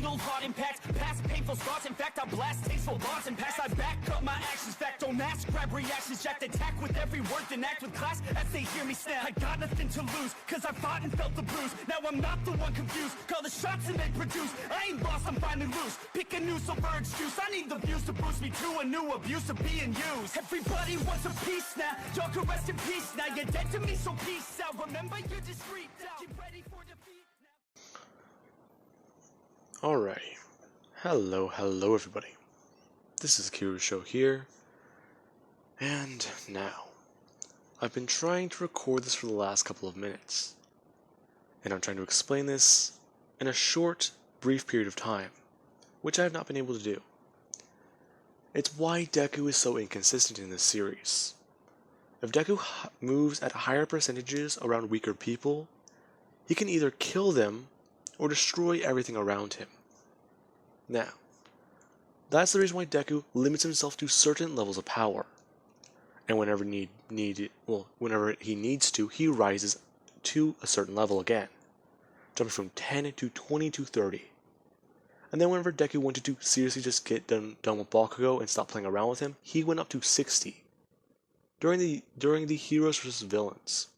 fatal heart impacts, past painful scars. In fact, I blast tasteful bars and pass. I back up my actions, fact don't ask, grab reactions, jacked attack with every word, then act with class as they hear me snap. I got nothing to lose, cause I fought and felt the bruise. Now I'm not the one confused, call the shots and they produce. I ain't lost, I'm finally loose. Pick a new silver excuse, I need the views to boost me to a new abuse of being used. Everybody wants a piece now, y'all can rest in peace now. You're dead to me, so peace out. Remember, you're discreet out. Get ready for defeat now. Alrighty. Hello everybody. This is Kiru's show here. And now, I've been trying to record this for the last couple of minutes. And I'm trying to explain this in a short, brief period of time, which I have not been able to do. It's why Deku is so inconsistent in this series. If Deku moves at higher percentages around weaker people, he can either kill them or destroy everything around him. Now, that's the reason why Deku limits himself to certain levels of power. And whenever whenever he needs to, he rises to a certain level again, jumping from 10 to 20 to 30. And then whenever Deku wanted to seriously just get done with Bakugo and stop playing around with him, he went up to 60. During the heroes vs villains.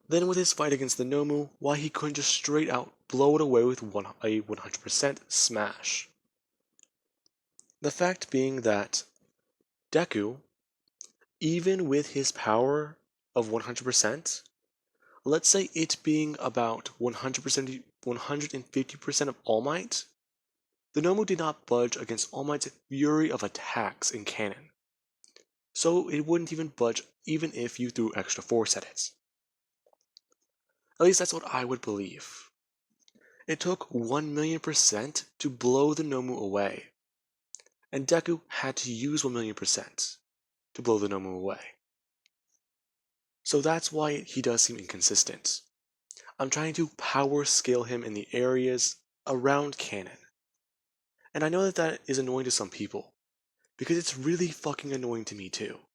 Then with his fight against the Nomu, why he couldn't just straight out blow it away with a 100% smash. The fact being that Deku, even with his power of 100%, let's say it being about 150% of All Might, the Nomu did not budge against All Might's fury of attacks in canon. So it wouldn't even budge even if you threw extra force at it. At least that's what I would believe. It took 1,000,000% to blow the Nomu away, and Deku had to use 1,000,000% to blow the Nomu away. So that's why he does seem inconsistent. I'm trying to power scale him in the areas around canon. And I know that is annoying to some people, because it's really fucking annoying to me too.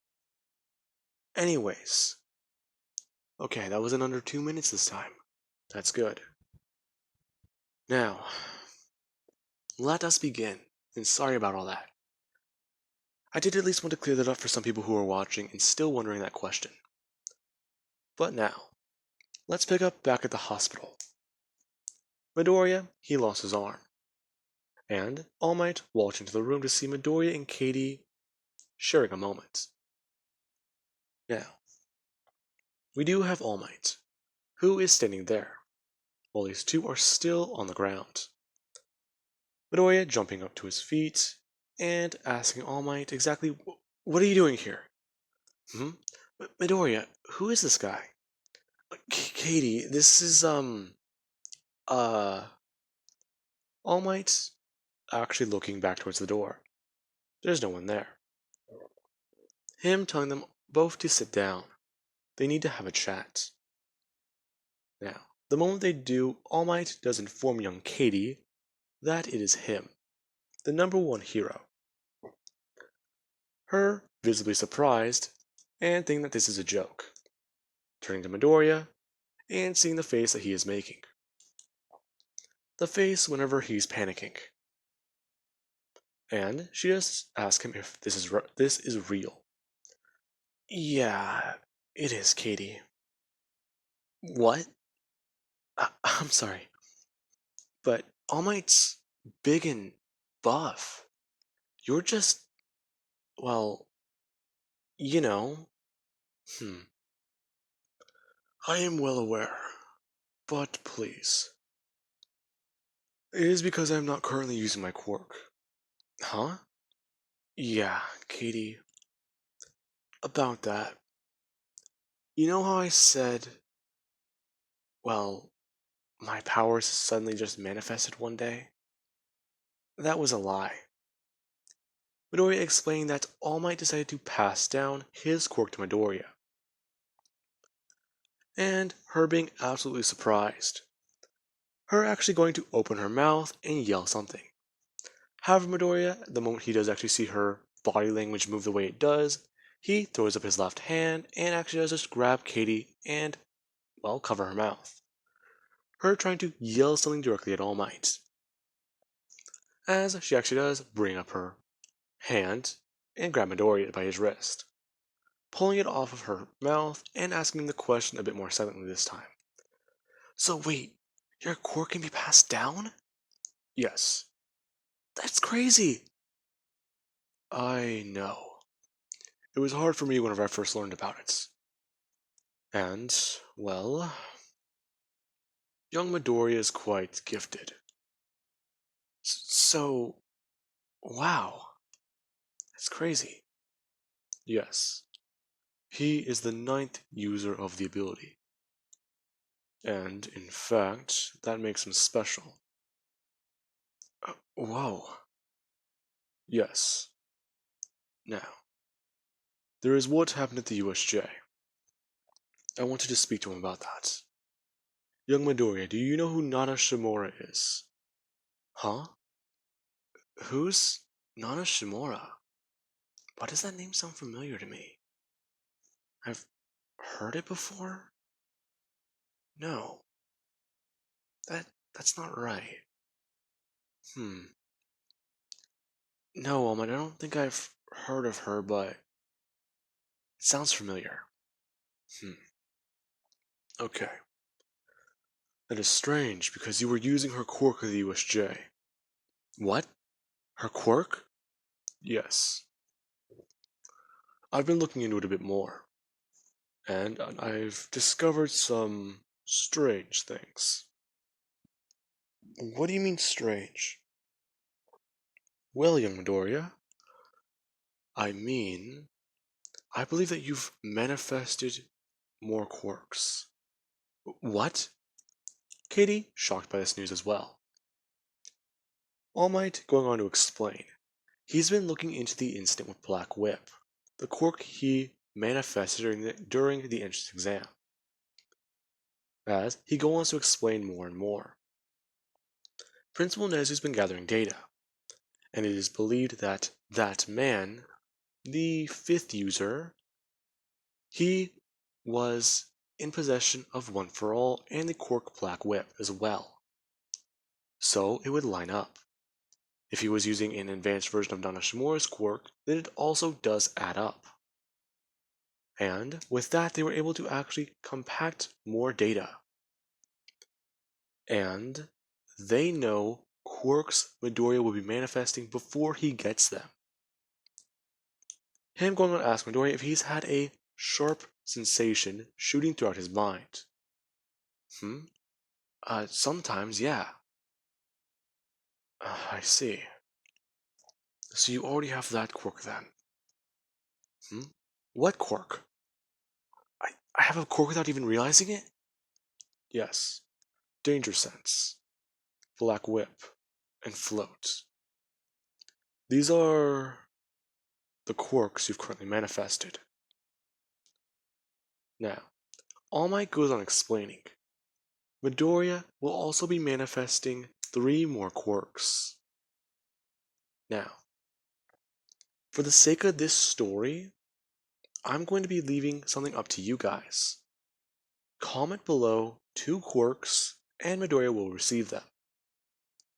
Anyways. Okay, that was in under 2 minutes this time. That's good. Now, let us begin, and sorry about all that. I did at least want to clear that up for some people who are watching and still wondering that question. But now, let's pick up back at the hospital. Midoriya, he lost his arm. And All Might walked into the room to see Midoriya and Katie sharing a moment. Now, we do have All Might, who is standing there, while these two are still on the ground. Midoriya jumping up to his feet and asking All Might exactly, what are you doing here? Midoriya, who is this guy? Katie, this is, All Might actually looking back towards the door. There's no one there. Him telling them both to sit down. They need to have a chat. Now, the moment they do, All Might does inform young Katie that it is him, the #1 hero. Her visibly surprised and thinking that this is a joke, turning to Midoriya and seeing the face that he is making. The face whenever he's panicking. And she just asks him if this is real. Yeah, it is, Katie. What? I'm sorry. But All Might's big and buff. You're just, well, you know. I am well aware, but please. It is because I am not currently using my quirk. Huh? Yeah, Katie. About that. You know how I said, well, my powers suddenly just manifested one day? That was a lie. Midoriya explained that All Might decided to pass down his quirk to Midoriya. And her being absolutely surprised. Her actually going to open her mouth and yell something. However, Midoriya, the moment he does actually see her body language move the way it does, he throws up his left hand and actually does just grab Katie and, well, cover her mouth. her trying to yell something directly at All Might. As she actually does bring up her hand and grab Midoriya by his wrist, pulling it off of her mouth and asking him the question a bit more silently this time. So wait, your quirk can be passed down? Yes. That's crazy! I know. It was hard for me whenever I first learned about it. And, well, young Midoriya is quite gifted. So, wow, that's crazy. Yes, he is the 9th user of the ability. And, in fact, that makes him special. Whoa. Yes. Now, there is what happened at the USJ. I wanted to speak to him about that. Young Midoriya, do you know who Nana Shimura is? Huh? Who's Nana Shimura? Why does that name sound familiar to me? I've heard it before? No. That's not right. No, I don't think I've heard of her, but it sounds familiar. Okay. That is strange, because you were using her quirk at the USJ. What? Her quirk? Yes. I've been looking into it a bit more, and I've discovered some strange things. What do you mean strange? Well, young Midoriya, I mean, I believe that you've manifested more quirks. What? Katie, shocked by this news as well. All Might going on to explain. He's been looking into the incident with Black Whip, the quirk he manifested during the entrance exam. As he goes on to explain more and more. Principal Nezu's been gathering data, and it is believed that that man, the 5th user, he was in possession of One For All and the quirk Black Whip as well. So it would line up. If he was using an advanced version of Nana Shimura's quirk, then it also does add up. And with that, they were able to actually compact more data. And they know quirks Midoriya will be manifesting before he gets them. Him going on to ask Midoriya if he's had a sharp sensation shooting throughout his mind. Sometimes, yeah. I see. So you already have that quirk then? What quirk? I have a quirk without even realizing it? Yes. Danger Sense, Black Whip, and Float. These are the quirks you've currently manifested. Now, All Might goes on explaining. Midoriya will also be manifesting 3 more quirks. Now, for the sake of this story, I'm going to be leaving something up to you guys. Comment below 2 quirks, and Midoriya will receive them.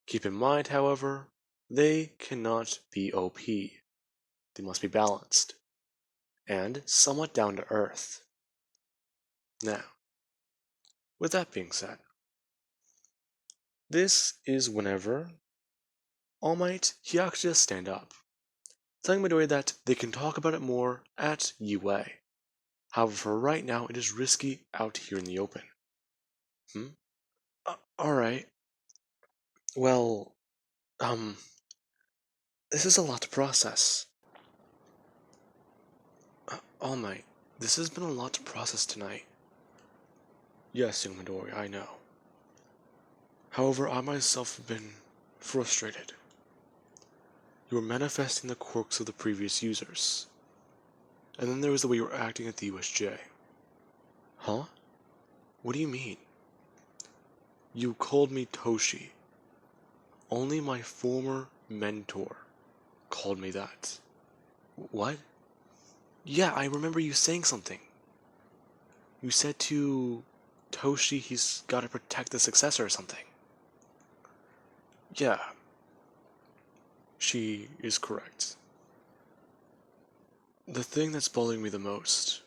Keep in mind, however, they cannot be OP. They must be balanced, and somewhat down to earth. Now, with that being said, this is whenever All Might, he actually does stand up, telling Midoriya that they can talk about it more at UA. However, for right now, it is risky out here in the open. Alright. Well, this is a lot to process. All Might, this has been a lot to process tonight. Yes, young Midoriya, I know. However, I myself have been frustrated. You were manifesting the quirks of the previous users. And then there was the way you were acting at the USJ. Huh? What do you mean? You called me Toshi. Only my former mentor called me that. What? Yeah, I remember you saying something. You said to Toshi, he's gotta protect the successor or something. Yeah, she is correct. The thing that's bothering me the most,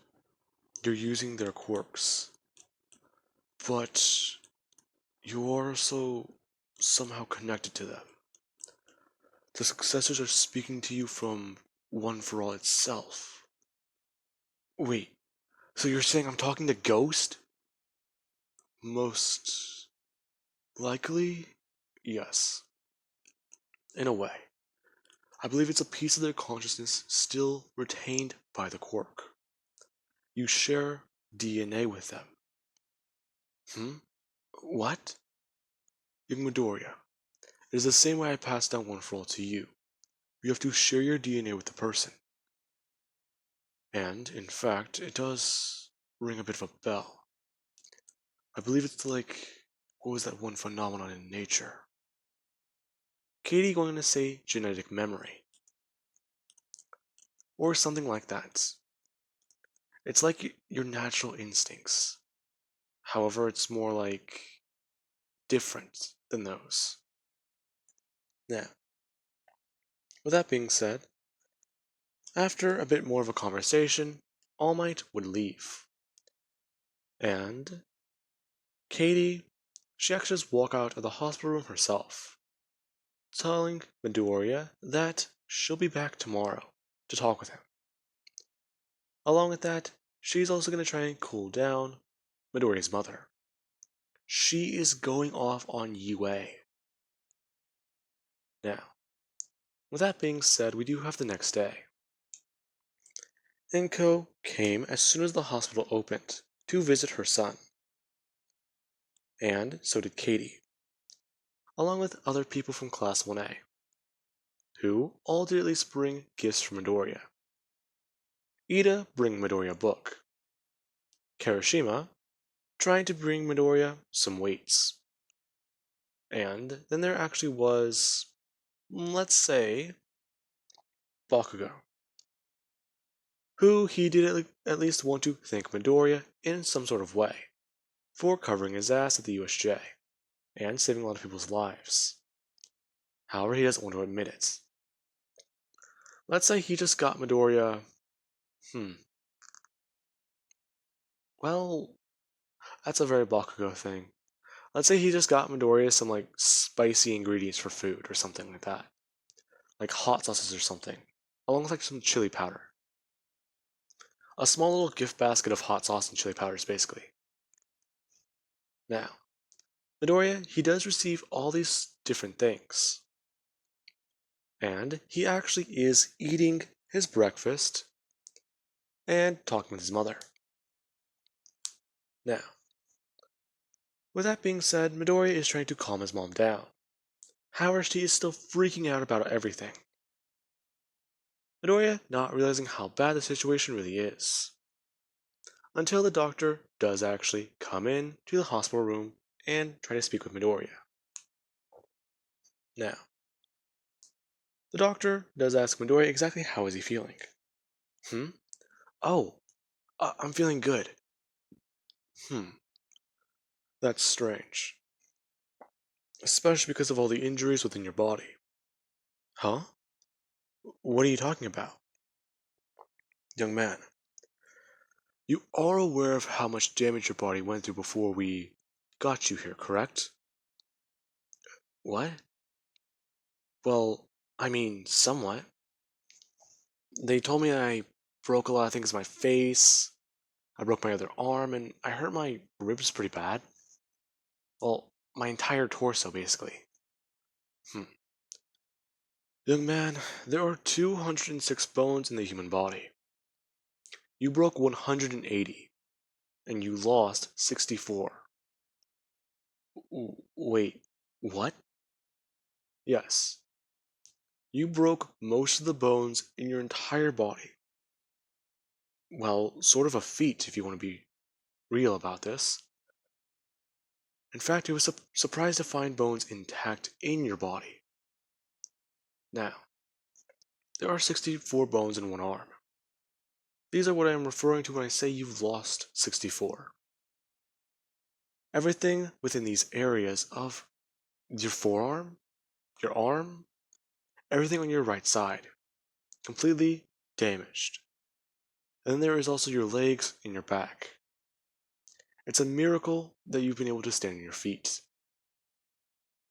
you're using their quirks, but you are also somehow connected to them. The successors are speaking to you from One for All itself. Wait, so you're saying I'm talking to Ghost? Most likely, yes. In a way. I believe it's a piece of their consciousness still retained by the quirk. You share DNA with them. Hmm? What? Young Midoriya, it is the same way I passed down One for All to you. You have to share your DNA with the person. And, in fact, it does ring a bit of a bell. I believe it's like, what was that one phenomenon in nature? Katie going to say genetic memory. Or something like that. It's like your natural instincts. However, it's more like different than those. Now, with that being said, after a bit more of a conversation, All Might would leave. And Katie, she actually just walked out of the hospital room herself, telling Midoriya that she'll be back tomorrow to talk with him. Along with that, she's also going to try and cool down Midoriya's mother. She is going off on UA. Now, with that being said, we do have the next day. Inko came as soon as the hospital opened to visit her son. And so did Katie, along with other people from Class 1A, who all did at least bring gifts for Midoriya. Ida bringing Midoriya a book. Karashima trying to bring Midoriya some weights. And then there actually was, let's say, Bakugo, who he did at least want to thank Midoriya in some sort of way for covering his ass at the USJ and saving a lot of people's lives. However, he doesn't want to admit it. Let's say he just got Midoriya, well, that's a very Bakugo thing. Let's say he just got Midoriya some like spicy ingredients for food or something like that. Like hot sauces or something, along with like some chili powder. A small little gift basket of hot sauce and chili powders, basically. Now, Midoriya, he does receive all these different things. And he actually is eating his breakfast and talking with his mother. Now, with that being said, Midoriya is trying to calm his mom down. However, she is still freaking out about everything. Midoriya not realizing how bad the situation really is. Until the doctor does actually come in to the hospital room and try to speak with Midoriya. Now, the doctor does ask Midoriya exactly how is he feeling. Oh, I'm feeling good. That's strange. Especially because of all the injuries within your body. Huh? What are you talking about? Young man, you are aware of how much damage your body went through before we got you here, correct? What? Well, I mean, somewhat. They told me I broke a lot of things in my face, I broke my other arm, and I hurt my ribs pretty bad. Well, my entire torso, basically. Young man, there are 206 bones in the human body. You broke 180, and you lost 64. Wait, what? Yes. You broke most of the bones in your entire body. Well, sort of a feat if you want to be real about this. In fact, I was surprised to find bones intact in your body. Now, there are 64 bones in one arm. These are what I am referring to when I say you've lost 64. everything within these areas of your forearm, your arm, everything on your right side, completely damaged. And then there is also your legs and your back. It's a miracle that you've been able to stand on your feet.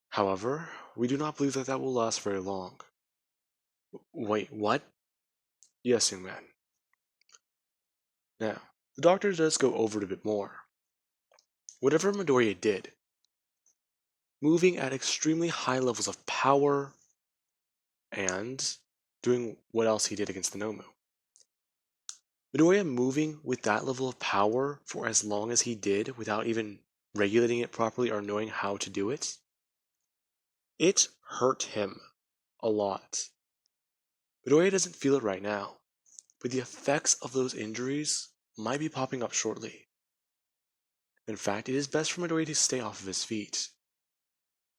However, we do not believe that that will last very long. Wait, what? Yes, young man. Now, the doctor does go over it a bit more. Whatever Midoriya did, moving at extremely high levels of power and doing what else he did against the Nomu. Midoriya moving with that level of power for as long as he did without even regulating it properly or knowing how to do it, it hurt him a lot. Midoriya doesn't feel it right now, but the effects of those injuries might be popping up shortly. In fact, it is best for Midoriya to stay off of his feet,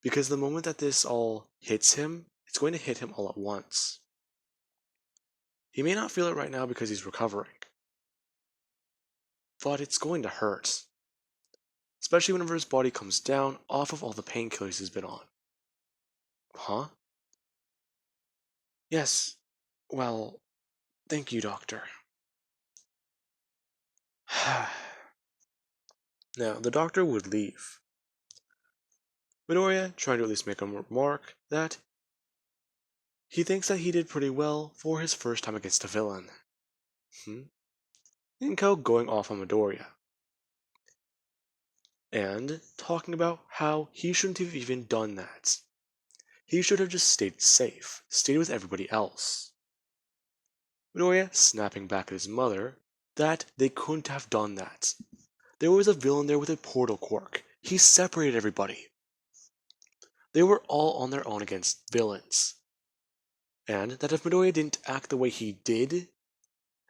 because the moment that this all hits him, it's going to hit him all at once. He may not feel it right now because he's recovering, but it's going to hurt, especially whenever his body comes down off of all the painkillers he's been on. Huh? Yes. Well, thank you, doctor. Now, the doctor would leave. Midoriya trying to at least make a remark that he thinks that he did pretty well for his first time against a villain. Inko going off on Midoriya and talking about how he shouldn't have even done that. He should have just stayed safe, stayed with everybody else. Midoriya snapping back at his mother that they couldn't have done that. There was a villain there with a portal quirk. He separated everybody. They were all on their own against villains. And that if Midoriya didn't act the way he did,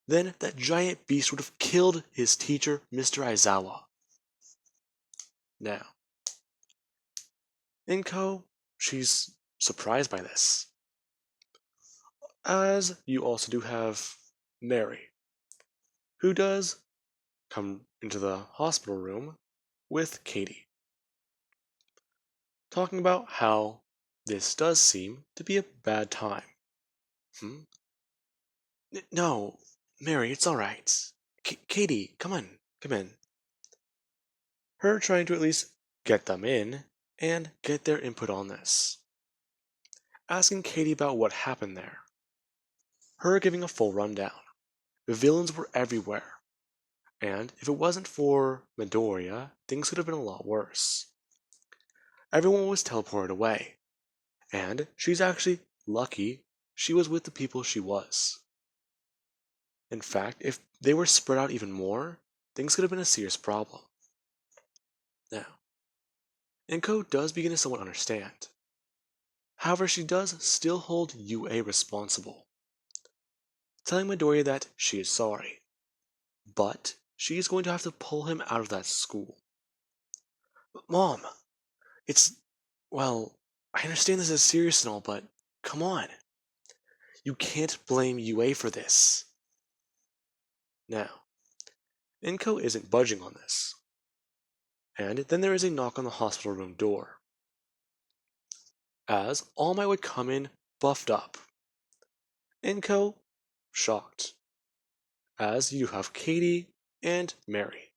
then that giant beast would have killed his teacher, Mr. Aizawa. Now, Inko, she's surprised by this. As you also do have Mary, who does come into the hospital room with Katie, talking about how this does seem to be a bad time. No, Mary, it's alright. Katie, come on, come in. Her trying to at least get them in and get their input on this. Asking Katie about what happened there. Her giving a full rundown. The villains were everywhere. And if it wasn't for Midoriya, things could have been a lot worse. Everyone was teleported away. And she's actually lucky she was with the people she was. In fact, if they were spread out even more, things could have been a serious problem. Now, Inko does begin to somewhat understand. However, she does still hold UA responsible, telling Midoriya that she is sorry, but she is going to have to pull him out of that school. Mom, well, I understand this is serious and all, but come on. You can't blame UA for this. Now, Inko isn't budging on this. And then there is a knock on the hospital room door. As All Might would come in buffed up. Inko, shocked. As you have Katie and Mary.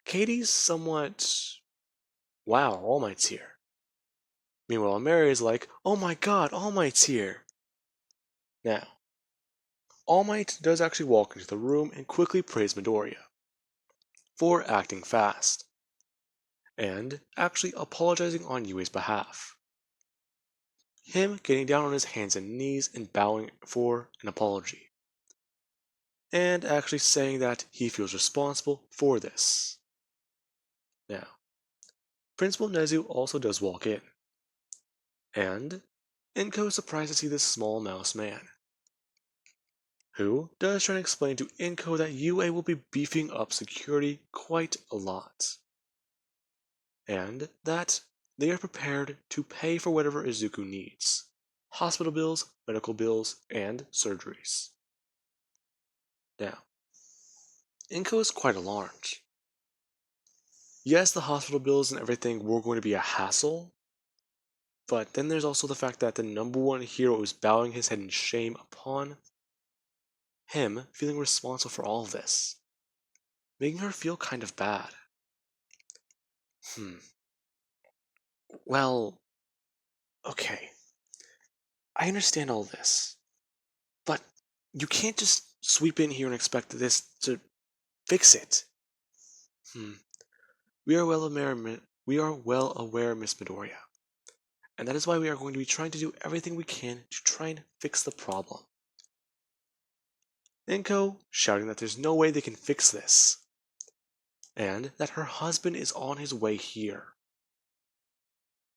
Katie's somewhat, wow, All Might's here. Meanwhile, Mary is like, oh my god, All Might's here. Now, All Might does actually walk into the room and quickly praise Midoriya for acting fast, and actually apologizing on Yui's behalf. Him getting down on his hands and knees and bowing for an apology, and actually saying that he feels responsible for this. Now, Principal Nezu also does walk in, and Inko is surprised to see this small mouse man, who does try to explain to Inko that UA will be beefing up security quite a lot, and that they are prepared to pay for whatever Izuku needs, hospital bills, medical bills, and surgeries. Now, Inko is quite alarmed. yes, the hospital bills and everything were going to be a hassle, but then there's also the fact that the number one hero is bowing his head in shame upon him feeling responsible for all of this, making her feel kind of bad. Hmm. Well, okay. I understand all this, but you can't just sweep in here and expect this to fix it. Hmm. We are well aware, Miss Midoriya, and that is why we are going to be trying to do everything we can to try and fix the problem. Inko shouting that there's no way they can fix this, and that her husband is on his way here.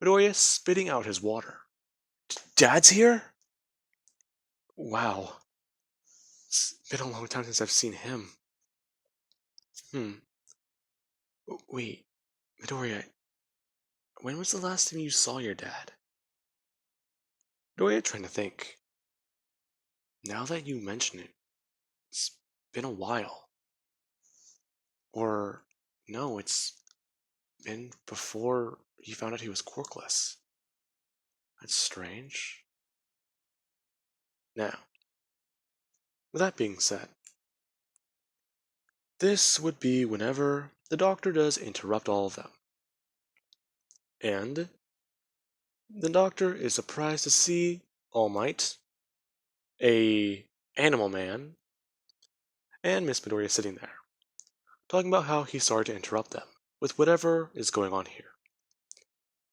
Midoriya spitting out his water. Dad's here? Wow. It's been a long time since I've seen him. Hmm. Wait, Midoriya, when was the last time you saw your dad? Midoriya trying to think. Now that you mention it, it's been a while. Or, no, it's been before he found out he was quirkless. That's strange. Now, with that being said, this would be whenever the doctor does interrupt all of them. And the doctor is surprised to see All Might, a animal man, and Miss Midoriya sitting there, talking about how he's sorry to interrupt them with whatever is going on here.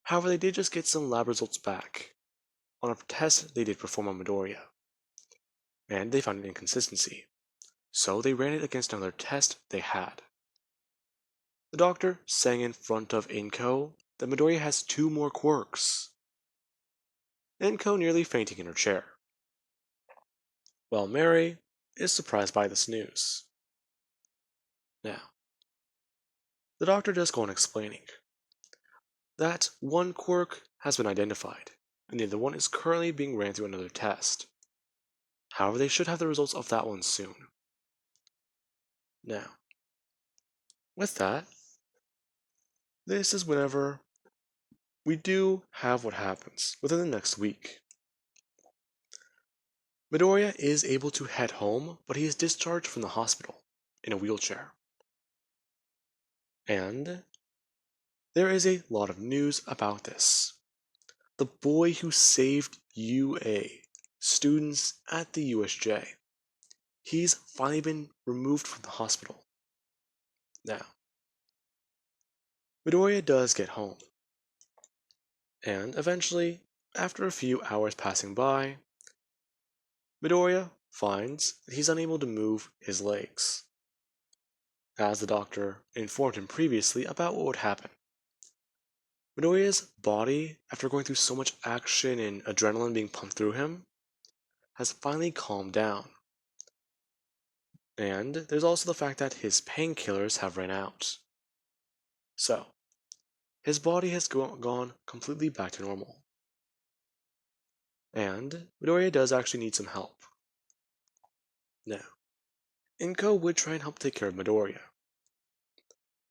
However, they did just get some lab results back on a test they did perform on Midoriya, and they found an inconsistency, so they ran it against another test they had. The doctor saying in front of Inko that Midoriya has 2 more quirks. Inko nearly fainting in her chair, while Mary is surprised by this news. Now, the doctor does go on explaining that one quirk has been identified, and the other one is currently being ran through another test. However, they should have the results of that one soon. Now, with that, this is whenever we do have what happens within the next week. Midoriya is able to head home, but he is discharged from the hospital in a wheelchair. And there is a lot of news about this. The boy who saved UA students at the USJ. He's finally been removed from the hospital. Now, Midoriya does get home. And eventually, after a few hours passing by, Midoriya finds that he's unable to move his legs, as the doctor informed him previously about what would happen. Midoriya's body, after going through so much action and adrenaline being pumped through him, has finally calmed down. And there's also the fact that his painkillers have run out. So, his body has gone completely back to normal. And Midoriya does actually need some help. Now, Inko would try and help take care of Midoriya.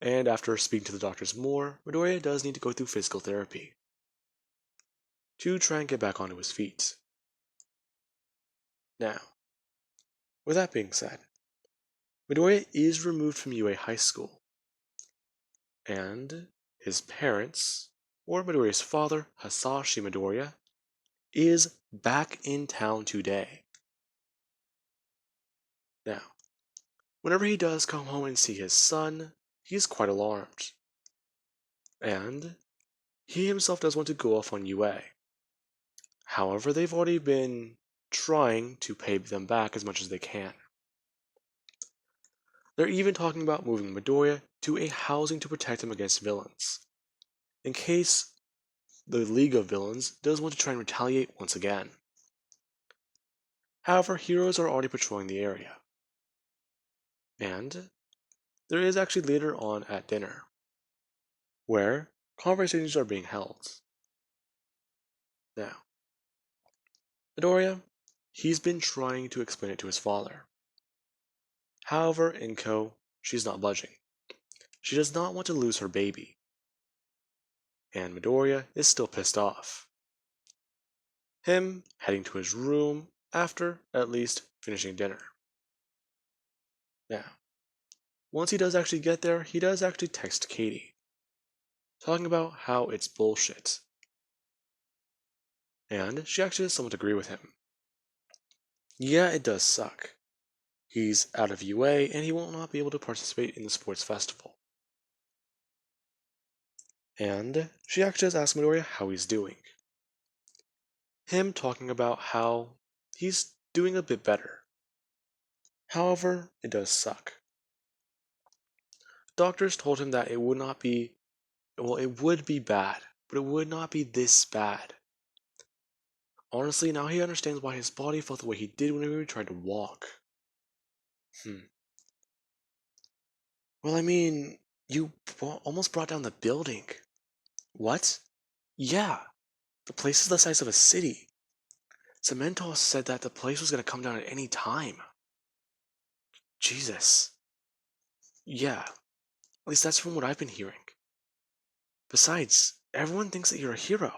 And after speaking to the doctors more, Midoriya does need to go through physical therapy to try and get back onto his feet. Now, with that being said, Midoriya is removed from UA High School, and his parents, or Midoriya's father, Hasashi Midoriya, is back in town today. Now, whenever he does come home and see his son, he is quite alarmed. And he himself does want to go off on UA. However, they've already been trying to pay them back as much as they can. They're even talking about moving Midoriya to a housing to protect him against villains, in case the League of Villains does want to try and retaliate once again. However, heroes are already patrolling the area. And there is actually later on at dinner, where conversations are being held. Now, Midoriya, he's been trying to explain it to his father. However, Inko, she's not budging. she does not want to lose her baby. And Midoriya is still pissed off. Him heading to his room after at least finishing dinner. Now, once he does actually get there, he does actually text Katie, talking about how it's bullshit. And she actually does somewhat agree with him. Yeah, it does suck. He's out of UA and he will not be able to participate in the sports festival. And she actually does ask Midoriya how he's doing. Him talking about how he's doing a bit better. However, it does suck. Doctors told him that it would not be, well, it would be bad, but it would not be this bad. Honestly, now he understands why his body felt the way he did whenever he tried to walk. Well, I mean, you almost brought down the building. What? Yeah, the place is the size of a city. Cementos said that the place was going to come down at any time. Jesus. Yeah, at least that's from what I've been hearing. Besides, everyone thinks that you're a hero.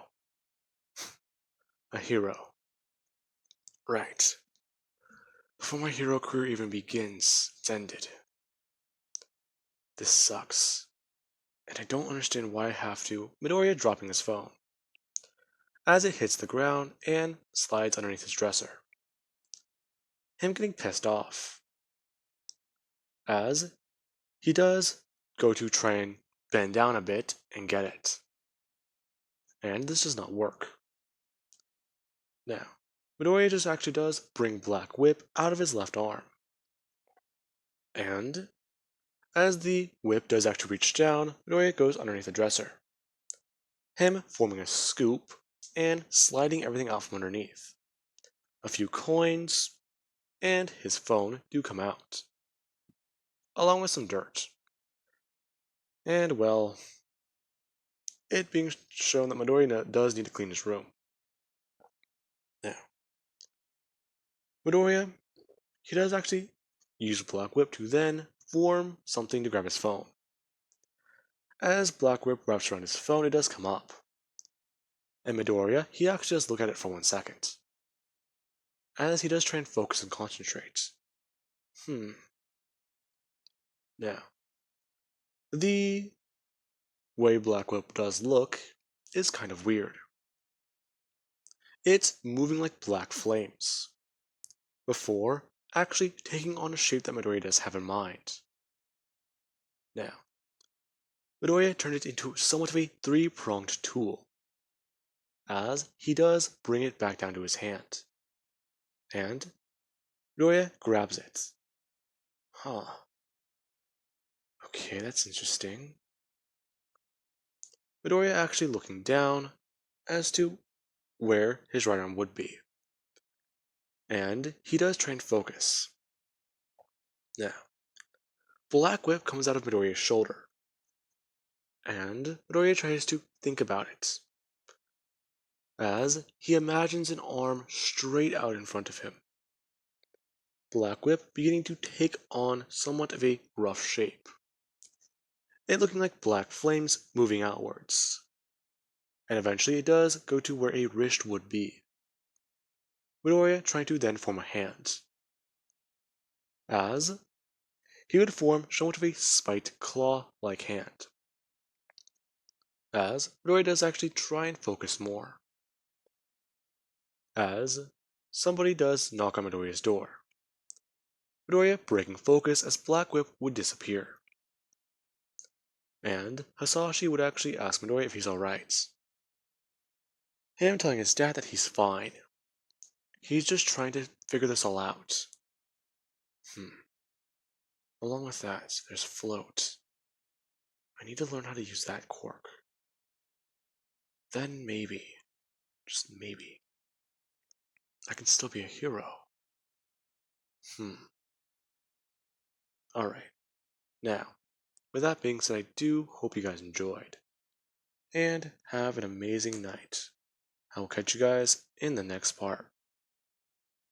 A hero. Right. Before my hero career even begins, it's ended. This sucks. And I don't understand why I have to. Midoriya dropping his phone as it hits the ground and slides underneath his dresser. Him getting pissed off as he does go to try and bend down a bit and get it. And this does not work. Now, Midoriya just actually does bring Black Whip out of his left arm. And as the whip does actually reach down, Midoriya goes underneath the dresser. Him forming a scoop and sliding everything out from underneath. A few coins and his phone do come out, along with some dirt. And well, it being shown that Midoriya does need to clean his room. Now, Midoriya, he does actually use Black Whip to then form something to grab his phone. As Black Whip wraps around his phone, it does come up. And Midoriya, he actually does look at it for 1 second. As he does try and focus and concentrate. Now, the way Black Whip does look is kind of weird. It's moving like black flames, before actually taking on a shape that Midoriya does have in mind. Now, Midoriya turned it into somewhat of a three-pronged tool, as he does bring it back down to his hand. And Midoriya grabs it. Huh. Okay, that's interesting. Midoriya actually looking down as to where his right arm would be. And he does try and focus. Now, Black Whip comes out of Midoriya's shoulder. And Midoriya tries to think about it, as he imagines an arm straight out in front of him. Black Whip beginning to take on somewhat of a rough shape. It looking like black flames moving outwards. And eventually it does go to where a wrist would be. Midoriya trying to then form a hand. As he would form somewhat of a spiked claw-like hand. As Midoriya does actually try and focus more. As somebody does knock on Midoriya's door. Midoriya breaking focus as Black Whip would disappear. And Hasashi would actually ask Midoriya if he's alright. Him telling his dad that he's fine. He's just trying to figure this all out. Along with that, there's float. I need to learn how to use that quirk. Then maybe, just maybe, I can still be a hero. Alright. Now, with that being said, I do hope you guys enjoyed. And have an amazing night. I will catch you guys in the next part.